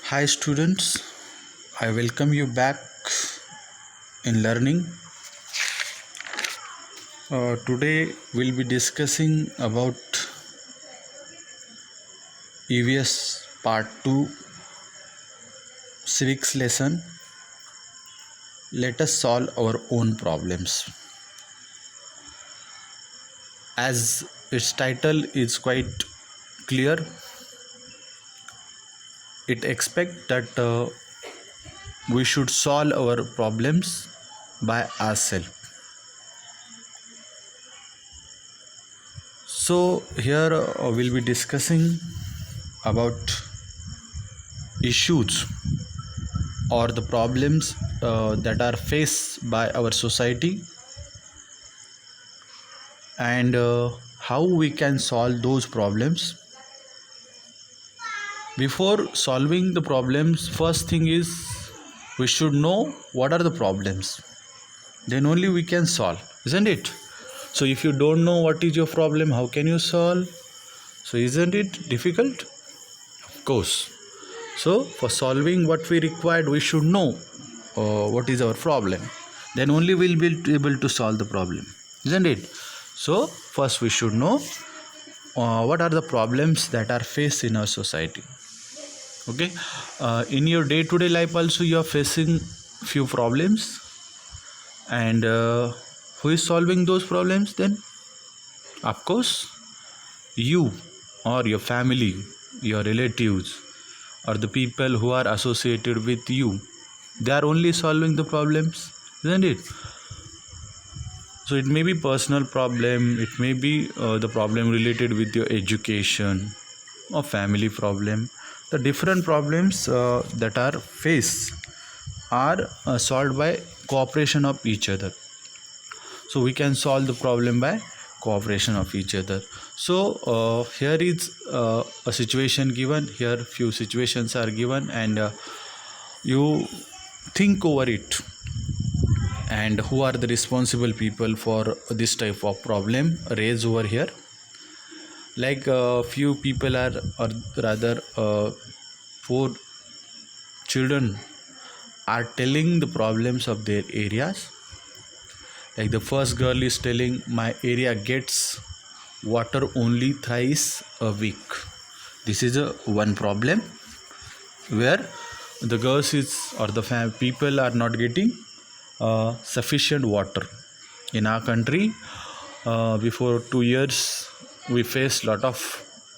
Hi students, I welcome you back in learning. Today we'll be discussing about EVS part 2 civics lesson. Let us solve our own problems. As its title is quite clear, it expects that we should solve our problems by ourselves. So here we'll be discussing about issues or the problems that are faced by our society and how we can solve those problems. Before solving the problems, first thing is we should know what are the problems, then only we can solve, isn't it? So if you don't know what is your problem, how can you solve? So isn't it difficult? Of course. So for solving what we required, we should know what is our problem, then only we'll be able to solve the problem, isn't it? So first we should know what are the problems that are faced in our society. Okay, in your day-to-day life also you are facing few problems, and who is solving those problems then? Of course you, or your family, your relatives, or the people who are associated with you. They are only solving the problems, isn't it? So it may be personal problem, it may be the problem related with your education or family problem. The different problems that are faced are solved by cooperation of each other. So we can solve the problem by cooperation of each other. So here is a situation given. Here few situations are given, and you think over it, and who are the responsible people for this type of problem raised over here. Like few people are, or rather 4 children are telling the problems of their areas. Like the first girl is telling, my area gets water only thrice a week. This is a one problem where the girls is, or the people are not getting sufficient water. In our country, before 2 years we faced lot of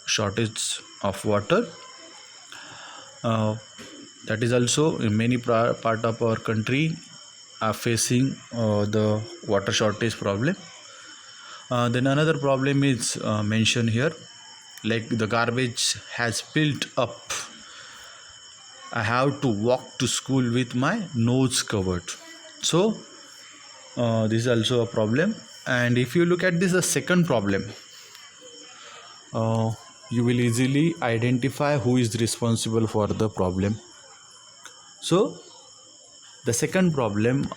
shortage of water. That is also in many part of our country are facing the water shortage problem. Then another problem is mentioned here, like the garbage has built up. I have to walk to school with my nose covered. So this is also a problem. And if you look at this, the second problem, you will easily identify who is responsible for the problem. So the second problem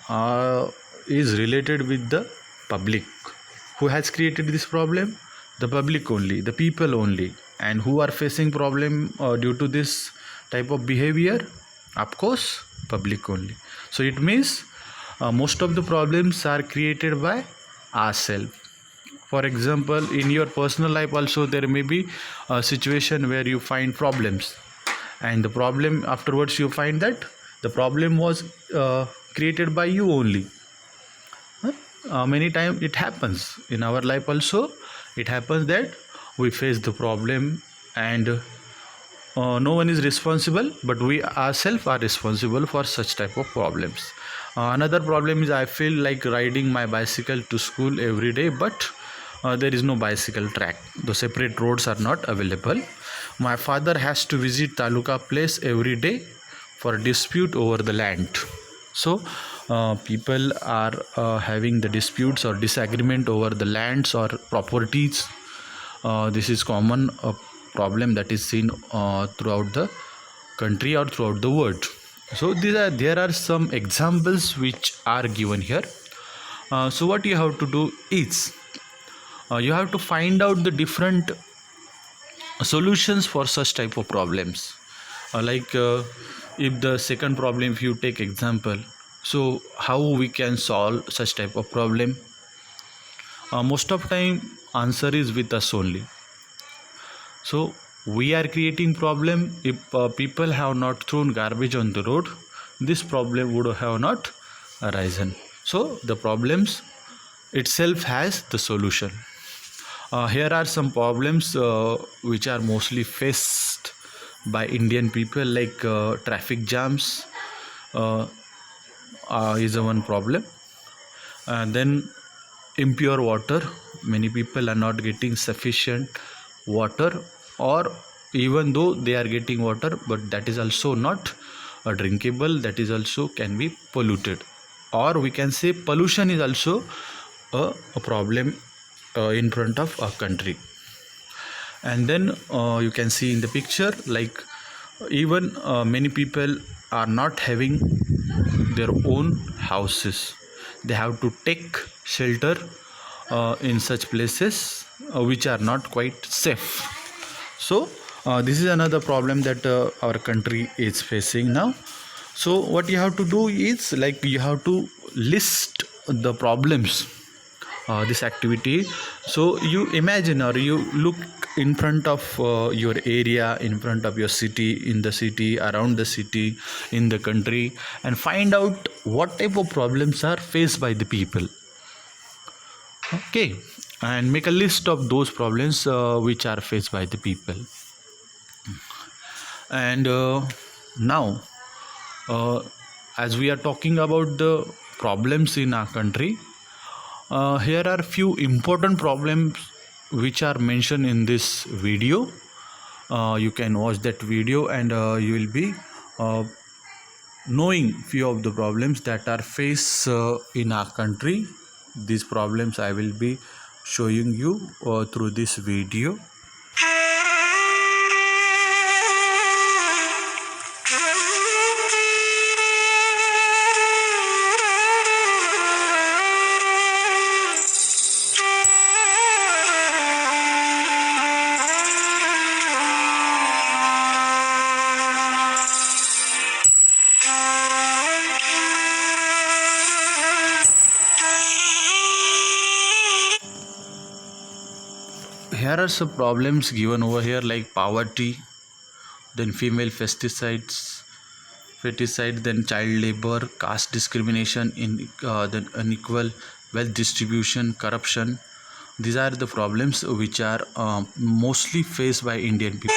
is related with the public. Who has created this problem? The public only, the people only. And who are facing problem due to this type of behavior? Of course, public only. So it means most of the problems are created by ourselves. For example, in your personal life also there may be a situation where you find problems, and the problem afterwards you find that the problem was created by you only. Many times it happens in our life also. It happens that we face the problem, and no one is responsible, but we ourselves are responsible for such type of problems. Another problem is, I feel like riding my bicycle to school every day, but there is no bicycle track. The separate roads are not available. My father has to visit taluka place every day for dispute over the land. So people are having the disputes or disagreement over the lands or properties. This is common problem that is seen throughout the country or throughout the world. So there are some examples which are given here. So what you have to do is you have to find out the different solutions for such type of problems. like if the second problem, if you take example, so how we can solve such type of problem? Most of time answer is with us only. So we are creating problem. If people have not thrown garbage on the road, this problem would have not arisen. So the problems itself has the solution. Here are some problems which are mostly faced by Indian people, like traffic jams uh, is a one problem. Then impure water. Many people are not getting sufficient water, or even though they are getting water, but that is also not drinkable. That is also can be polluted, or we can say pollution is also a problem in front of our country. And then you can see in the picture, like even many people are not having their own houses. They have to take shelter in such places which are not quite safe. So this is another problem that our country is facing now. So what you have to do is, like, you have to list the problems, this activity. So you imagine, or you look in front of your area, in front of your city, in the city, around the city, in the country, and find out what type of problems are faced by the people. Okay, and make a list of those problems which are faced by the people. And now, uh, as we are talking about the problems in our country, here are few important problems which are mentioned in this video. You can watch that video, and you will be uh, knowing few of the problems that are faced in our country. These problems I will be showing you through this video. Here are some problems given over here, like poverty, then female feticide, then child labor, caste discrimination, then unequal wealth distribution, corruption. These are the problems which are mostly faced by Indian people.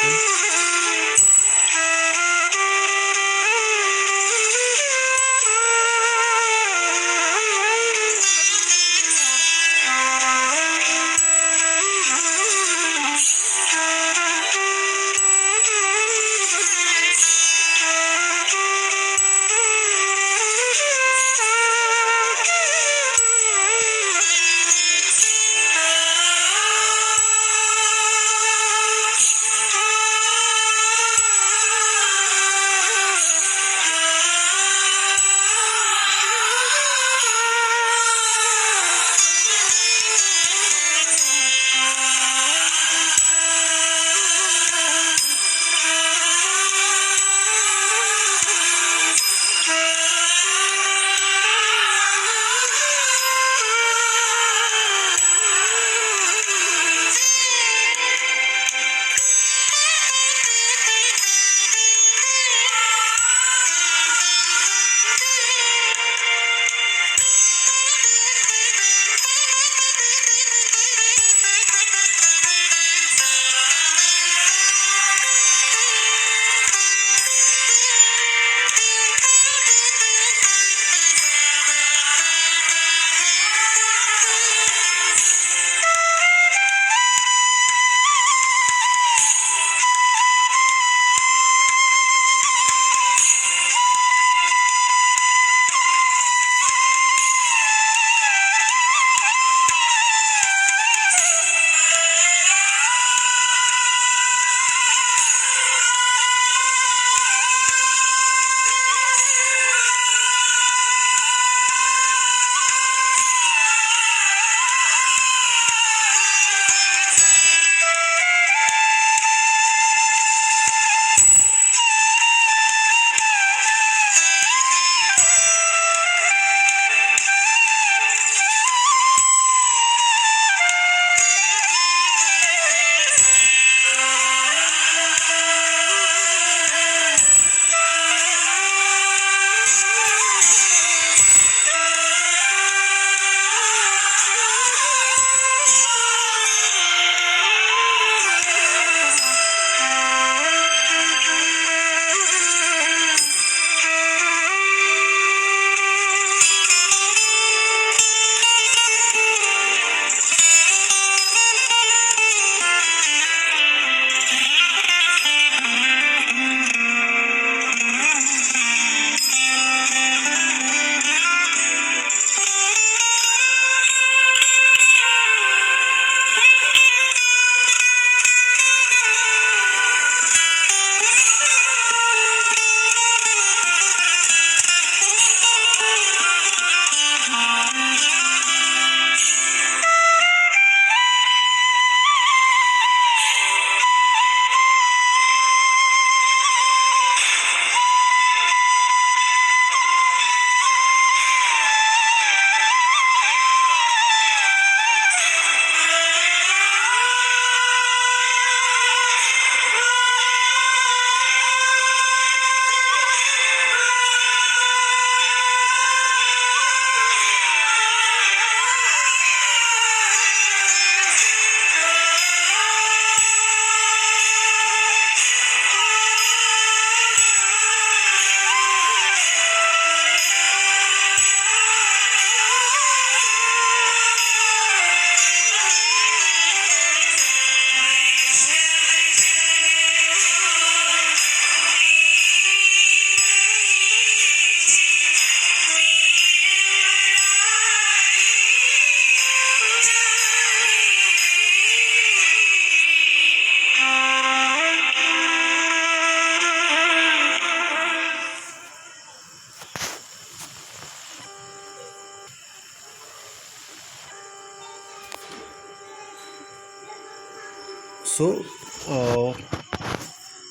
So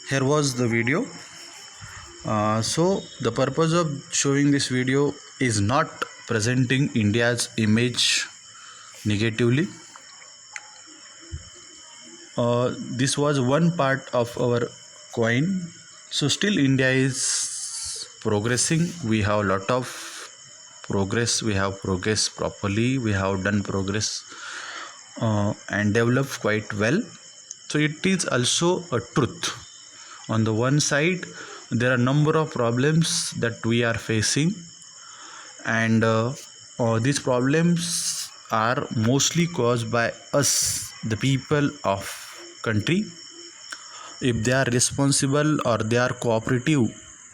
here was the video. So the purpose of showing this video is not presenting India's image negatively. This was one part of our coin. So still India is progressing. We have a lot of progress. We have progressed properly. We have done progress and developed quite well. So it is also a truth. On the one side, there are number of problems that we are facing, and these problems are mostly caused by us, the people of country. If they are responsible or they are cooperative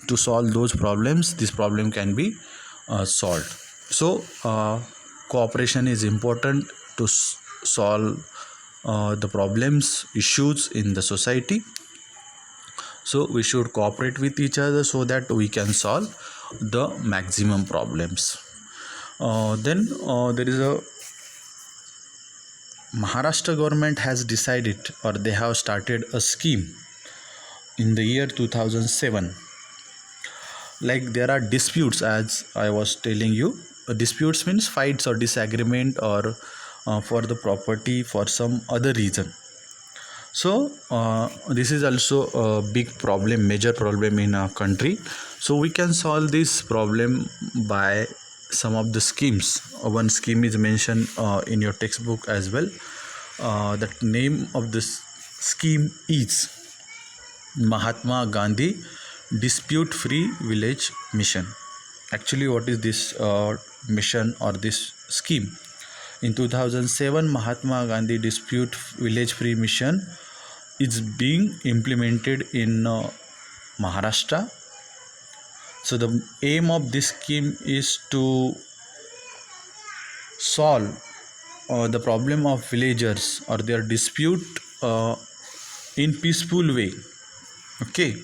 to solve those problems, this problem can be solved. So cooperation is important to solve the problems, issues in the society. So we should cooperate with each other so that we can solve the maximum problems. Then there is a Maharashtra government has decided, or they have started a scheme in the year 2007. Like there are disputes, as I was telling you. Disputes means fights or disagreement, or for the property for some other reason. So this is also a big problem, major problem in our country. So we can solve this problem by some of the schemes. One scheme is mentioned in your textbook as well. The name of this scheme is Mahatma Gandhi Dispute Free Village Mission. Actually, what is this mission or this scheme? In 2007, Mahatma Gandhi Dispute Village Free Mission is being implemented in Maharashtra. So the aim of this scheme is to solve the problem of villagers or their dispute in peaceful way. Okay.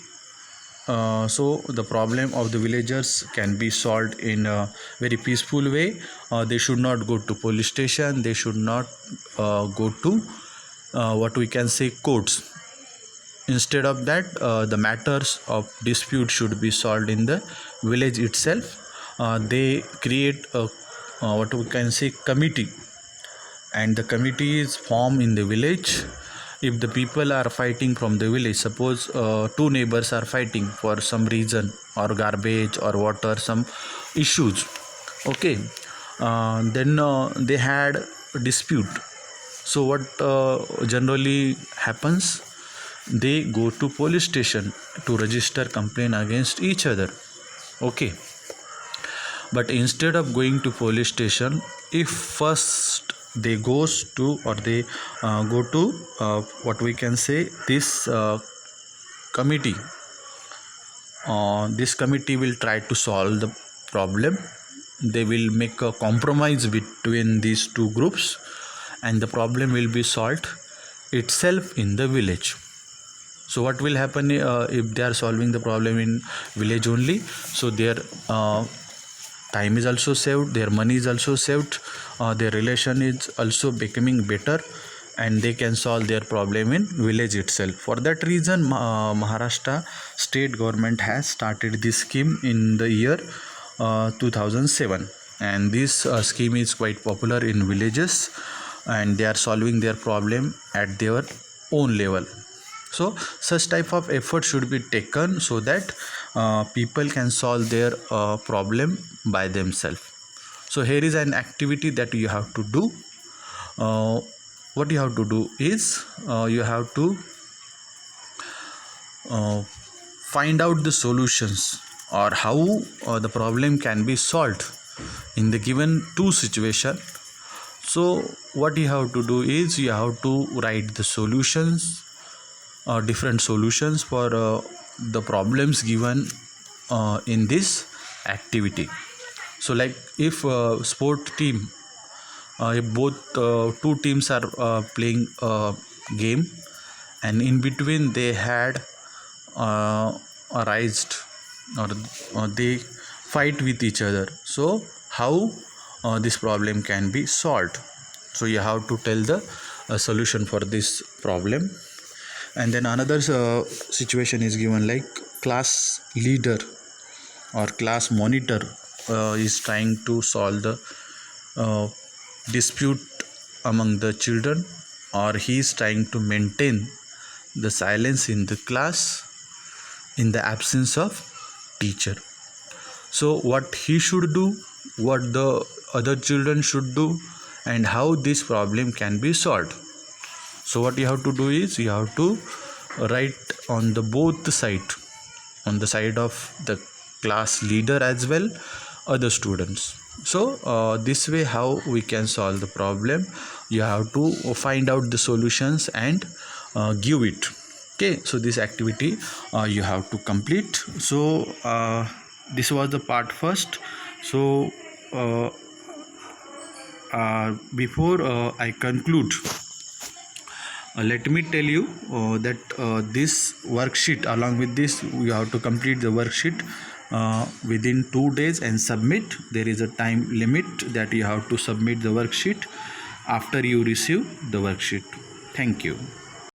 So the problem of the villagers can be solved in a very peaceful way. They should not go to police station. They should not go to what we can say courts. Instead of that, the matters of dispute should be solved in the village itself. They create a what we can say committee, and the committee is formed in the village. If the people are fighting from the village, suppose two neighbors are fighting for some reason, or garbage or water, some issues, okay, then they had a dispute. So what generally happens, they go to police station to register complaint against each other, okay. But instead of going to police station, if first they goes to, or they go to what we can say this committee, this committee will try to solve the problem. They will make a compromise between these two groups, and the problem will be solved itself in the village. So what will happen if they are solving the problem in village only? So their time is also saved, their money is also saved, their relation is also becoming better, and they can solve their problem in village itself. For that reason, Maharashtra state government has started this scheme in the year 2007, and this scheme is quite popular in villages, and they are solving their problem at their own level. So such type of effort should be taken so that people can solve their problem by themselves. So here is an activity that you have to do. What you have to do is you have to find out the solutions, or how the problem can be solved in the given two situation. So what you have to do is you have to write the solutions, different solutions for the problems given in this activity. So like if sport team, if both two teams are playing a game, and in between they had arised, or they fight with each other, so how this problem can be solved. So you have to tell the solution for this problem. And then another situation is given, like class leader or class monitor is trying to solve the uh, dispute among the children, or he is trying to maintain the silence in the class in the absence of teacher. So what he should do, what the other children should do, and how this problem can be solved. So what you have to do is you have to write on the both side, on the side of the class leader as well other students. So this way how we can solve the problem, you have to find out the solutions and give it. Okay, so this activity you have to complete. So this was the part first. So uh, before I conclude, let me tell you that this worksheet, along with this you have to complete the worksheet within 2 days and submit. There is a time limit that you have to submit the worksheet after you receive the worksheet. Thank you.